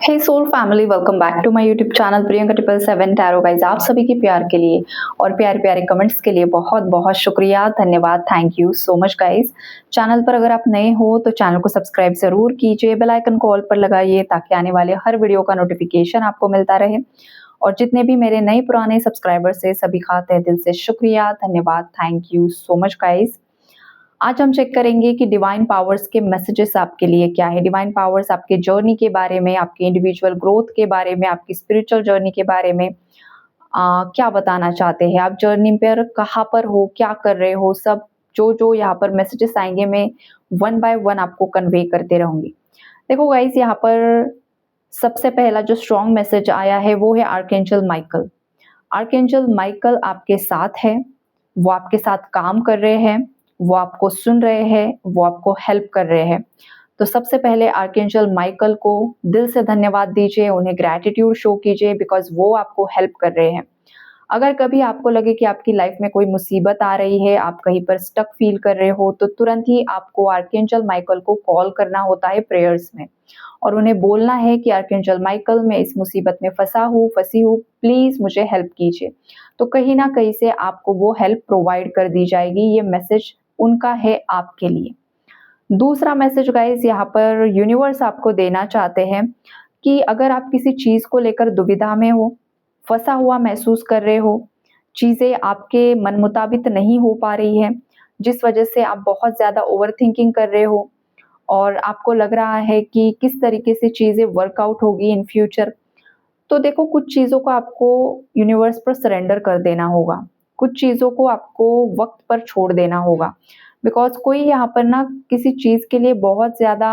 Hey soul family, welcome back to my YouTube channel Priyanka 777 tarot guys. आप सभी के प्यार के लिए और प्यारे प्यारे कमेंट्स के लिए बहुत बहुत शुक्रिया, धन्यवाद, thank you so much guys. Channel पर अगर आप नए हो तो चैनल को सब्सक्राइब जरूर कीजिए, बेल आइकन को ऑल पर लगाइए ताकि आने वाले हर वीडियो का नोटिफिकेशन आपको मिलता रहे। और जितने भी मेरे नए पुराने सब्सक्राइबर्स है सभी का तहे दिल से शुक्रिया, धन्यवाद, thank you so much guys. आज हम चेक करेंगे कि डिवाइन पावर्स के मैसेजेस आपके लिए क्या है। डिवाइन पावर्स आपके जर्नी के बारे में, आपके इंडिविजुअल ग्रोथ के बारे में, आपकी स्पिरिचुअल जर्नी के बारे में क्या बताना चाहते हैं। आप जर्नी पर कहाँ पर हो, क्या कर रहे हो, सब जो जो यहाँ पर मैसेजेस आएंगे मैं वन बाय वन आपको कन्वे करते रहूंगी। देखो गाइस, यहाँ पर सबसे पहला जो स्ट्रॉन्ग मैसेज आया है वो है आर्कएंजल माइकल। आर्कएंजल माइकल आपके साथ है, वो आपके साथ काम कर रहे हैं, वो आपको सुन रहे हैं, वो आपको हेल्प कर रहे हैं। तो सबसे पहले आर्कएंजल माइकल को दिल से धन्यवाद दीजिए, उन्हें ग्रैटिट्यूड शो कीजिए बिकॉज वो आपको हेल्प कर रहे हैं। अगर कभी आपको लगे कि आपकी लाइफ में कोई मुसीबत आ रही है, आप कहीं पर स्टक फील कर रहे हो, तो तुरंत ही आपको आर्कएंजल माइकल को कॉल करना होता है प्रेयर्स में और उन्हें बोलना है कि आर्कएंजल माइकल, मैं इस मुसीबत में फंसी हूँ, प्लीज मुझे हेल्प कीजिए। तो कहीं ना कहीं से आपको वो हेल्प प्रोवाइड कर दी जाएगी। ये मैसेज उनका है आपके लिए। दूसरा मैसेज गाइस, यहाँ पर यूनिवर्स आपको देना चाहते हैं कि अगर आप किसी चीज को लेकर दुविधा में हो, फंसा हुआ महसूस कर रहे हो, चीजें आपके मन मुताबिक नहीं हो पा रही है, जिस वजह से आप बहुत ज्यादा ओवर थिंकिंग कर रहे हो और आपको लग रहा है कि किस तरीके से चीजें वर्कआउट होगी इन फ्यूचर, तो देखो कुछ चीज़ों को आपको यूनिवर्स पर सरेंडर कर देना होगा। कुछ चीज़ों को आपको वक़्त पर छोड़ देना होगा। बिकॉज़ कोई यहाँ पर ना किसी चीज़ के लिए बहुत ज़्यादा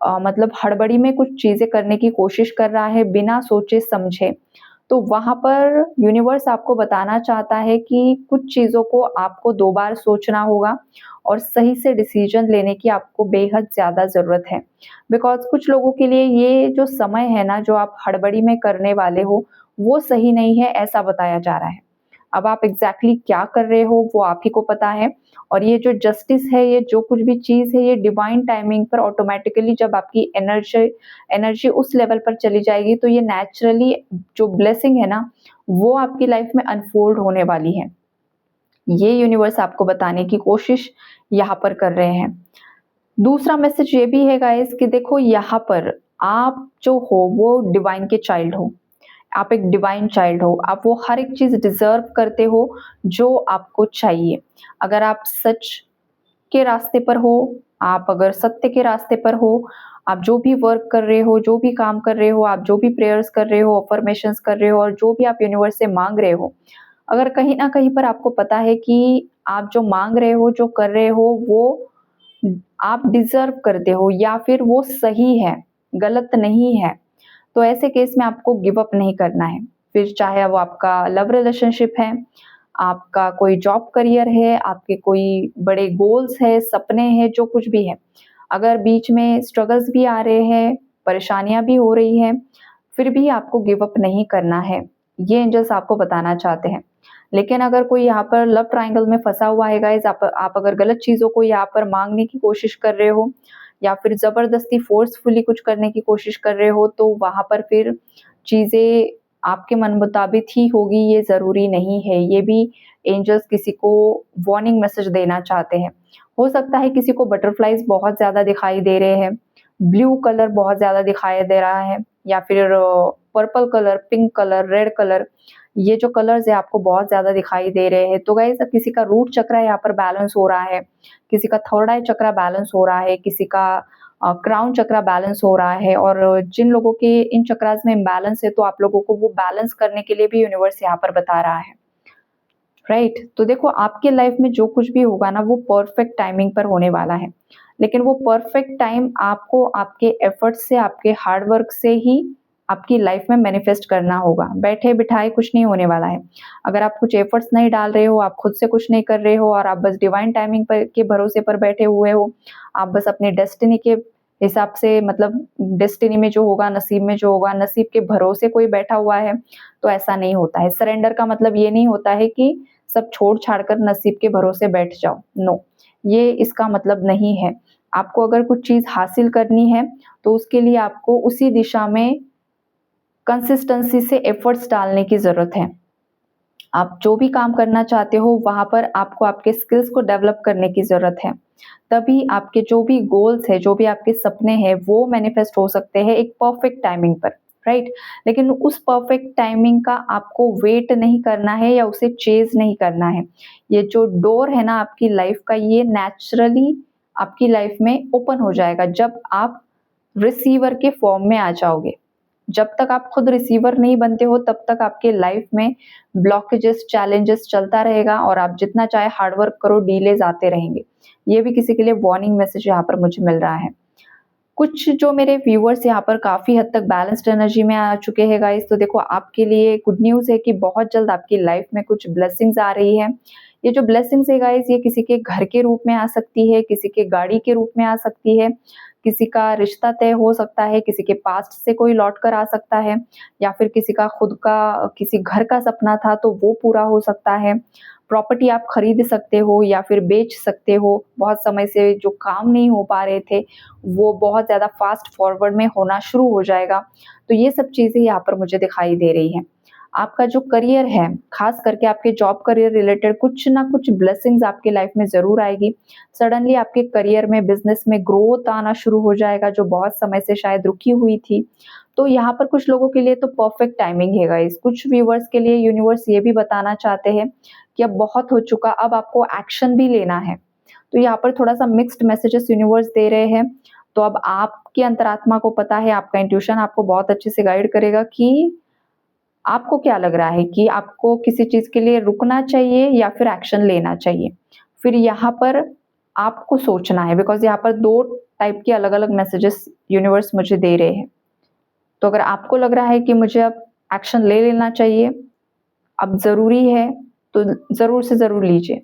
मतलब हड़बड़ी में कुछ चीज़ें करने की कोशिश कर रहा है बिना सोचे-समझे। तो वहाँ पर यूनिवर्स आपको बताना चाहता है कि कुछ चीज़ों को आपको 2 बार सोचना होगा और सही से डिसीज़न लेने की आपको बेहद ज़्यादा ज़रूरत है। बिकॉज़ कुछ लोगों के लिए ये जो समय है ना, जो आप हड़बड़ी में करने वाले हो, वो सही नहीं है, ऐसा बताया जा रहा है। अब आप एग्ज़ैक्टली क्या कर रहे हो वो आप ही को पता है और ये जो जस्टिस है, ये जो कुछ भी चीज़ है, ये डिवाइन टाइमिंग पर ऑटोमैटिकली जब आपकी एनर्जी एनर्जी उस लेवल पर चली जाएगी तो ये नेचुरली जो ब्लेसिंग है ना, वो आपकी लाइफ में अनफोल्ड होने वाली है। ये यूनिवर्स आपको बताने की कोशिश यहाँ पर कर रहे हैं। दूसरा मैसेज ये भी है गाइस कि देखो यहाँ पर आप जो हो वो डिवाइन के चाइल्ड हो। आप एक डिवाइन चाइल्ड हो, आप वो हर एक चीज़ डिज़र्व करते हो जो आपको चाहिए। अगर आप सच के रास्ते पर हो, आप अगर सत्य के रास्ते पर हो, आप जो भी वर्क कर रहे हो, जो भी काम कर रहे हो, आप जो भी प्रेयर्स कर रहे हो, अफ़र्मेशंस कर रहे हो और जो भी आप यूनिवर्स से माँग रहे हो, अगर कहीं न कहीं पर आपको पता है कि आप जो माँग रहे हो, जो कर रहे हो, वो आप डिज़र्व करते हो या फिर वो सही है, गलत नहीं है, तो ऐसे केस में आपको गिव अप नहीं करना है। फिर चाहे वो आपका लव रिलेशनशिप है, आपका कोई जॉब करियर है, आपके कोई बड़े गोल्स है, सपने हैं, जो कुछ भी है। अगर बीच में स्ट्रगल्स भी आ रहे हैं, परेशानियाँ भी हो रही हैं, फिर भी आपको गिव अप नहीं करना है। ये एंजल्स आपको बताना चाहते हैं। लेकिन अगर कोई यहाँ पर लव ट्रायंगल में फँसा हुआ है गाइज़, आप अगर गलत चीज़ों को यहाँ पर माँगने की कोशिश कर रहे हो या फिर ज़बरदस्ती फ़ोर्सफुली कुछ करने की कोशिश कर रहे हो, तो वहाँ पर फिर चीज़ें आपके मन मुताबिक ही होगी, ये ज़रूरी नहीं है। ये भी एंजल्स किसी को वार्निंग मैसेज देना चाहते हैं। हो सकता है किसी को बटरफ्लाइज़ बहुत ज़्यादा दिखाई दे रहे हैं, ब्लू कलर बहुत ज़्यादा दिखाई दे रहा है या फिर purple colour, pink colour, red colour, ये जो कलर्स है आपको बहुत ज़्यादा दिखाई दे रहे हैं। तो गाइज़ किसी का रूट चक्र यहाँ पर बैलेंस हो रहा है, किसी का थर्ड आई चक्र बैलेंस हो रहा है, किसी का क्राउन चक्र बैलेंस हो रहा है और जिन लोगों के इन चक्रास में इम्बैलेंस है तो आप लोगों को वो बैलेंस करने के लिए भी यूनिवर्स यहाँ पर बता रहा है। राइट? तो देखो आपके लाइफ में जो कुछ भी होगा ना वो परफेक्ट टाइमिंग पर होने वाला है। लेकिन वो परफेक्ट टाइम आपको आपके एफर्ट्स से, आपके हार्ड वर्क से ही आपकी लाइफ में मैनिफेस्ट करना होगा। बैठे-बिठाए कुछ नहीं होने वाला है। अगर आप कुछ एफर्ट्स नहीं डाल रहे हो, आप खुद से कुछ नहीं कर रहे हो और आप बस डिवाइन टाइमिंग पर के भरोसे पर बैठे हुए हो, आप बस अपनी डेस्टिनी के हिसाब से, मतलब डेस्टिनी में जो होगा, नसीब में जो होगा, नसीब के भरोसे कोई बैठा हुआ है, तो ऐसा नहीं होता है। सरेंडर का मतलब ये नहीं होता है कि सब छोड़-छाड़ कर नसीब के भरोसे बैठ जाओ, नो, ये इसका मतलब नहीं है। आपको अगर कुछ चीज़ हासिल करनी है तो उसके लिए आपको उसी दिशा में कंसिस्टेंसी से एफर्ट्स डालने की ज़रूरत है। आप जो भी काम करना चाहते हो वहाँ पर आपको आपके स्किल्स को डेवलप करने की ज़रूरत है। तभी आपके जो भी गोल्स हैं, जो भी आपके सपने हैं वो मैनिफेस्ट हो सकते हैं एक परफेक्ट टाइमिंग पर, राइट? लेकिन उस परफेक्ट टाइमिंग का आपको वेट नहीं करना है या उसे चेज़ नहीं करना है। ये जो डोर है ना आपकी लाइफ़ का, ये नेचुरली आपकी लाइफ़ में ओपन हो जाएगा जब आप रिसीवर के फॉर्म में आ जाओगे। जब तक आप खुद रिसीवर नहीं बनते हो तब तक आपके लाइफ में ब्लॉकेजेस, चैलेंजेस चलता रहेगा और आप जितना चाहे हार्ड वर्क करो, डिलेज आते रहेंगे। ये भी किसी के लिए वार्निंग मैसेज यहाँ पर मुझे मिल रहा है। कुछ जो मेरे व्यूअर्स यहाँ पर काफ़ी हद तक बैलेंस्ड एनर्जी में आ चुके हैं गाइस, तो देखो आपके लिए गुड न्यूज़ है कि बहुत जल्द आपकी लाइफ में कुछ ब्लेसिंग्स आ रही है। ये जो ब्लेसिंग्स है गाइस, ये किसी के घर के रूप में आ सकती है, किसी के गाड़ी के रूप में आ सकती है, किसी का रिश्ता तय हो सकता है, किसी के पास्ट से कोई लौट कर आ सकता है, या फिर किसी का खुद का किसी घर का सपना था तो वो पूरा हो सकता है। प्रॉपर्टी आप खरीद सकते हो या फिर बेच सकते हो। बहुत समय से जो काम नहीं हो पा रहे थे वो बहुत ज़्यादा फास्ट फॉरवर्ड में होना शुरू हो जाएगा। तो ये सब चीज़ें यहाँ पर मुझे दिखाई दे रही हैं। आपका जो करियर है, ख़ास करके आपके जॉब करियर रिलेटेड कुछ ना कुछ ब्लेसिंग्स आपकी लाइफ में ज़रूर आएगी। सडनली आपके करियर में, बिज़नेस में ग्रोथ आना शुरू हो जाएगा जो बहुत समय से शायद रुकी हुई थी। तो यहाँ पर कुछ लोगों के लिए तो परफेक्ट टाइमिंग है गाइस। कुछ व्यूअर्स के लिए यूनिवर्स ये भी बताना चाहते हैं कि अब बहुत हो चुका, अब आपको एक्शन भी लेना है। तो यहाँ पर थोड़ा-सा मिक्स्ड मैसेजेस यूनिवर्स दे रहे हैं। तो अब आपकी अंतरात्मा को पता है, आपका इंट्यूशन आपको बहुत अच्छे से गाइड करेगा कि आपको क्या लग रहा है कि आपको किसी चीज़ के लिए रुकना चाहिए या फिर एक्शन लेना चाहिए। फिर यहाँ पर आपको सोचना है, बिकॉज़ यहाँ पर 2 टाइप के अलग-अलग मैसेजेस यूनिवर्स मुझे दे रहे हैं। तो अगर आपको लग रहा है कि मुझे अब एक्शन ले लेना चाहिए, अब ज़रूरी है, तो ज़रूर से ज़रूर लीजिए।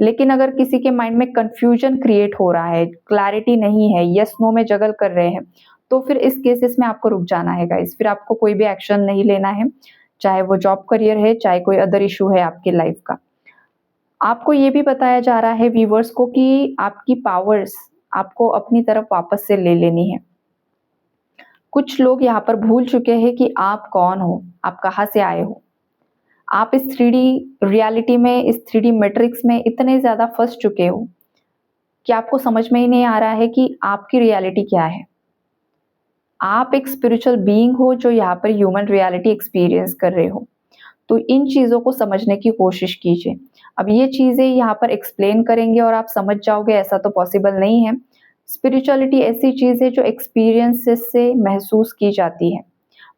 लेकिन अगर किसी के माइंड में कन्फ्यूजन क्रिएट हो रहा है, क्लैरिटी नहीं है, येस नो में जगल कर रहे हैं, तो फिर इस केसेस में आपको रुक जाना है गाइस। फिर आपको कोई भी एक्शन नहीं लेना है, चाहे वो जॉब करियर है, चाहे कोई अदर इश्यू है आपकी लाइफ का। आपको ये भी बताया जा रहा है व्यूअर्स को कि आपकी पावर्स आपको अपनी तरफ वापस से ले लेनी है। कुछ लोग यहाँ पर भूल चुके हैं कि आप कौन हो, आप कहाँ से आए हो। आप इस 3D रियलिटी में, इस 3D मैट्रिक्स में इतने ज़्यादा फँस चुके हो कि आपको समझ में ही नहीं आ रहा है कि आपकी रियलिटी क्या है। आप एक स्पिरिचुअल बीइंग हो जो यहाँ पर ह्यूमन रियलिटी एक्सपीरियंस कर रहे हो। तो इन चीज़ों को समझने की कोशिश कीजिए। अब ये चीज़ें यहाँ पर एक्सप्लेन करेंगे और आप समझ जाओगे, ऐसा तो पॉसिबल नहीं है। स्पिरिचुअलिटी ऐसी चीज़ है जो एक्सपीरियंसेस से महसूस की जाती है।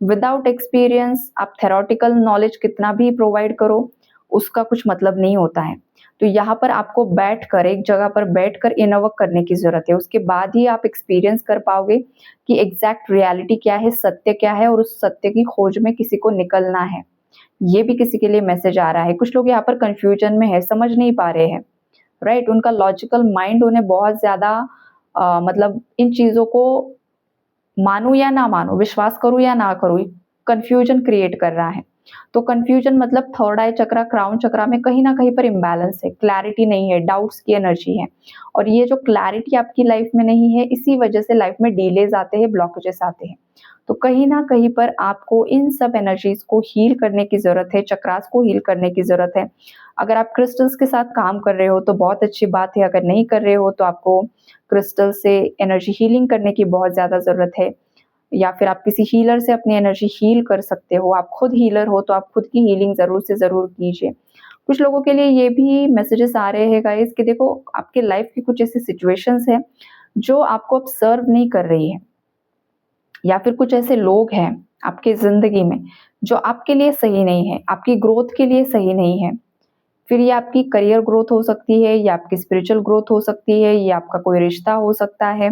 विदाउट एक्सपीरियंस आप थ्योरेटिकल नॉलेज कितना भी प्रोवाइड करो, उसका कुछ मतलब नहीं होता है। तो यहाँ पर आपको बैठकर, एक जगह पर बैठकर इनर वर्क करने की ज़रूरत है। उसके बाद ही आप एक्सपीरियंस कर पाओगे कि एग्ज़ैक्ट रियलिटी क्या है, सत्य क्या है, और उस सत्य की खोज में किसी को निकलना है। ये भी किसी के लिए मैसेज आ रहा है। कुछ लोग यहाँ पर कन्फ्यूजन में है, समझ नहीं पा रहे हैं, राइट? उनका लॉजिकल माइंड उन्हें बहुत ज़्यादा मतलब इन चीज़ों को मानूँ या ना मानूँ, विश्वास करूँ या ना करूँ, कन्फ्यूजन क्रिएट कर रहा है। तो कन्फ्यूजन मतलब थर्ड आई चक्रा, क्राउन चक्रा में कहीं न कहीं पर इम्बैलेंस है, क्लैरिटी नहीं है, डाउट्स की एनर्जी है। और ये जो क्लैरिटी आपकी लाइफ में नहीं है, इसी वजह से लाइफ में डिलेज आते हैं, ब्लॉकेजेस आते हैं। तो कहीं न कहीं पर आपको इन सब एनर्जीज़ को हील करने की ज़रूरत है, चक्रास को हील करने की ज़रूरत है। अगर आप क्रिस्टल्स के साथ काम कर रहे हो तो बहुत अच्छी बात है, अगर नहीं कर रहे हो तो आपको क्रिस्टल से एनर्जी हीलिंग करने की बहुत ज़्यादा ज़रूरत है। या फिर आप किसी हीलर से अपनी एनर्जी हील कर सकते हो। आप खुद हीलर हो तो आप खुद की हीलिंग ज़रूर से ज़रूर कीजिए। कुछ लोगों के लिए ये भी मैसेजेस आ रहे हैं गाइस कि देखो आपके लाइफ की कुछ ऐसी सिचुएशंस हैं जो आपको अब सर्व नहीं कर रही है, या फिर कुछ ऐसे लोग हैं आपकी ज़िंदगी में जो आपके लिए सही नहीं है, आपकी ग्रोथ के लिए सही नहीं है। फिर ये आपकी करियर ग्रोथ हो सकती है, या आपकी स्पिरिचुअल ग्रोथ हो सकती है, या आपका कोई रिश्ता हो सकता है,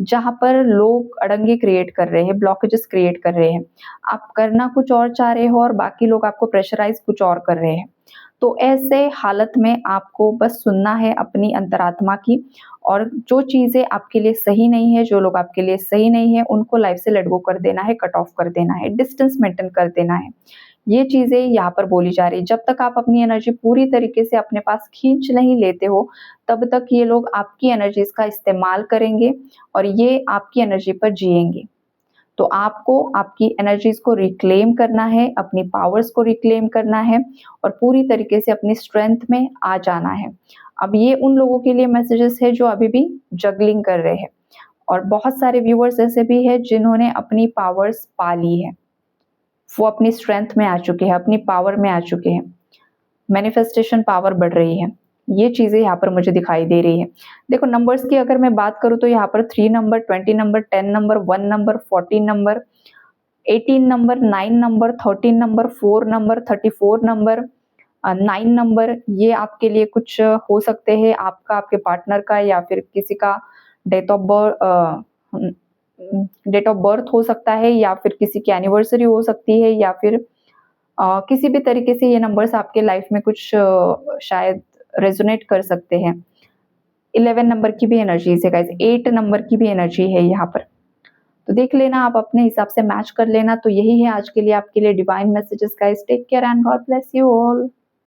जहाँ पर लोग अड़ंगे क्रिएट कर रहे हैं, ब्लॉकेजेस क्रिएट कर रहे हैं। आप करना कुछ और चाह रहे हो और बाकी लोग आपको प्रेशराइज़ कुछ और कर रहे हैं। तो ऐसे हालत में आपको बस सुनना है अपनी अंतरात्मा की, और जो चीज़ें आपके लिए सही नहीं है, जो लोग आपके लिए सही नहीं है, उनको लाइफ से लेट गो कर देना है, कट ऑफ कर देना है, डिस्टेंस मेंटेन कर देना है। ये चीज़ें यहाँ पर बोली जा रही है। जब तक आप अपनी एनर्जी पूरी तरीके से अपने पास खींच नहीं लेते हो, तब तक ये लोग आपकी एनर्जीज़ का इस्तेमाल करेंगे और ये आपकी एनर्जी पर जिएँगे। तो आपको आपकी एनर्जीज़ को रिक्लेम करना है, अपनी पावर्स को रिक्लेम करना है और पूरी तरीके से अपनी स्ट्रेंथ में आ जाना है। अब ये उन लोगों के लिए मैसेजेस है जो अभी भी जगलिंग कर रहे हैं, और बहुत सारे व्यूअर्स ऐसे भी हैं जिन्होंने अपनी पावर्स पा ली है। वो अपनी स्ट्रेंथ में आ चुके हैं, अपनी पावर में आ चुके हैं। मैनिफेस्टेशन पावर बढ़ रही है। ये चीज़ें यहाँ पर मुझे दिखाई दे रही है। देखो, नंबर्स की अगर मैं बात करूँ तो यहाँ पर 3 number, 20 number, 10 number, 1 number, 14 number, 18 number, 9 number, 13 number, 4 number, 34 number, 9 number, ये आपके लिए कुछ हो सकते हैं, आपका, आपके पार्टनर का या फिर किसी का date of date of birth हो सकता है, या फिर किसी की एनिवर्सरी हो सकती है, या फिर किसी भी तरीके से ये नंबर्स आपके लाइफ में कुछ शायद रेजोनेट कर सकते हैं। 11 नंबर की भी एनर्जीज़ है गाइस, 8 नंबर की भी एनर्जी है यहाँ पर। तो देख लेना, आप अपने हिसाब से मैच कर लेना। तो यही है आज के लिए आपके लिए divine messages guys. Take care and God bless you all.